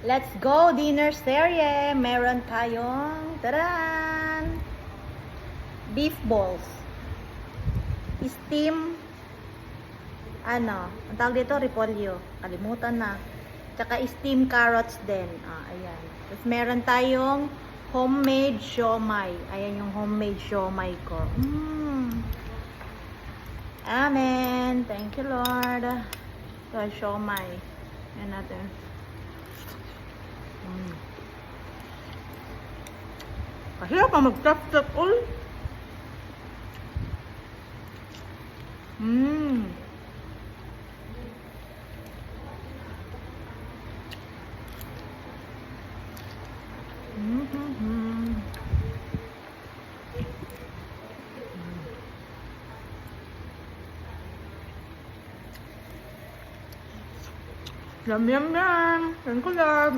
Let's go, dinner serye. Meron tayong, taran! Beef balls. Steam, ang tawag dito, repolyo. Kalimutan na. Tsaka steam carrots din. Ayan. Tapos meron tayong homemade siomai. Ayan yung homemade siomai ko. Amen. Thank you, Lord. Ito, siomai. Ayan natin. Kahirap pa mag-tap-tap all. Yum, yum, yum. Yan ko lang.